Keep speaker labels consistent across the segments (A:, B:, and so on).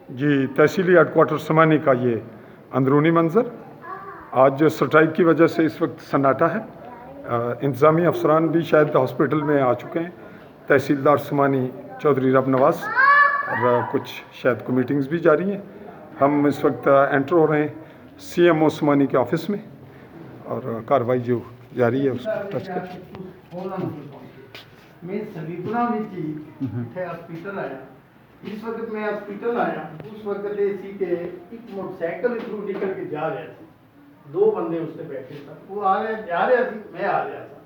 A: जी, तहसीली headquarter समानी का ये अंदरूनी मंज़र। आज स्ट्राइक की वजह से इस वक्त सन्नाटा है। इंतज़ामी अफसरान भी शायद हॉस्पिटल में आ चुके हैं। तहसीलदार समानी चौधरी रब नवाज़ और कुछ शायद को मीटिंग्स भी जारी हैं। हम इस वक्त एंटर हो रहे हैं CMO समानी के ऑफिस में और कार्रवाई जो जारी है उसको टच कर।
B: मैं सलीपना में थी, थे हॉस्पिटल आया। इस वक्त मैं हॉस्पिटल आया, उस वक्त ऐसी के एक मोटरसाइकिल थ्रू निकल के जा रहे थे। दो बंदे उससे बैठे थे, वो आ रहे जा रहे थे, मैं आ रहा था।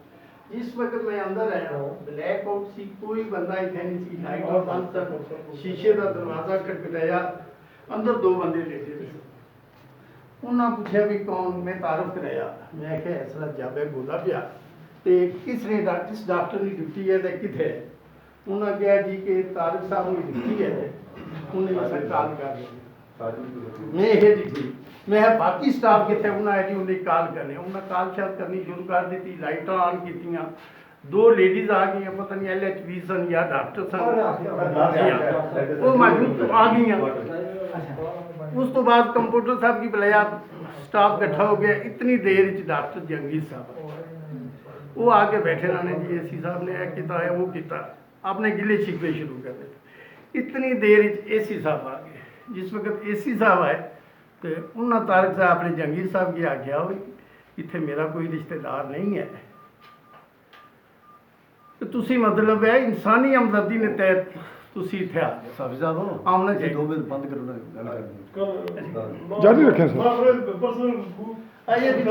B: इस वक्त मैं अंदर आया, ब्लैक आउट सी कोई बंदा इतने नहीं सी, लाइट और बंद था, शीशे का दरवाजा खटखटाया, अंदर दो बंदे लेटे थे। उन्होंने पूछा भी कौन, मैं तारुफ कराया, मैं क्या ऐसा जाबे बोला पिया ते किसने किस डॉक्टर की ड्यूटी है ते किथे उन्होंने कहा जी कि तारिक साहब की ड्यूटी है, उन्हें असा कॉल कर लिया। मैं ये दी मैं बाकी स्टाफ किथे उन्हें जी उन्हें कॉल करने, उन्हें कॉल शायद करनी शुरू कर दी, लाइट ऑन कीतियां, दो लेडीज आ गई, पता नहीं LHV सन या डॉक्टर सन, वो मौजूद आ गई। उस तो बाद कंप्यूटर साहब की बुलाया, स्टाफ इकट्ठा हो गया। इतनी देर डॉक्टर जंगीर साहब वो आके बैठे रहने जी, AC साहब ने यह किया है वो किया, आपने गिले शिकवे शुरू कर दिए। इतनी देर AC साहब आ गए। जिस वक्त AC साहब आए तो उन्होंने तारक साहब अपने जंगीर साहब की आख्या हो इतने मेरा कोई रिश्तेदार नहीं है, तो तुसी मतलब है इंसानी हमदर्दी ने तहत तुसी इत्थे आ जाओ।
C: साफी साहब
B: आमना
C: ये
B: चाहिए।
C: 2 मिनट बंद करो ना गल करनी
A: जारी रखें सर।
B: आइए जी,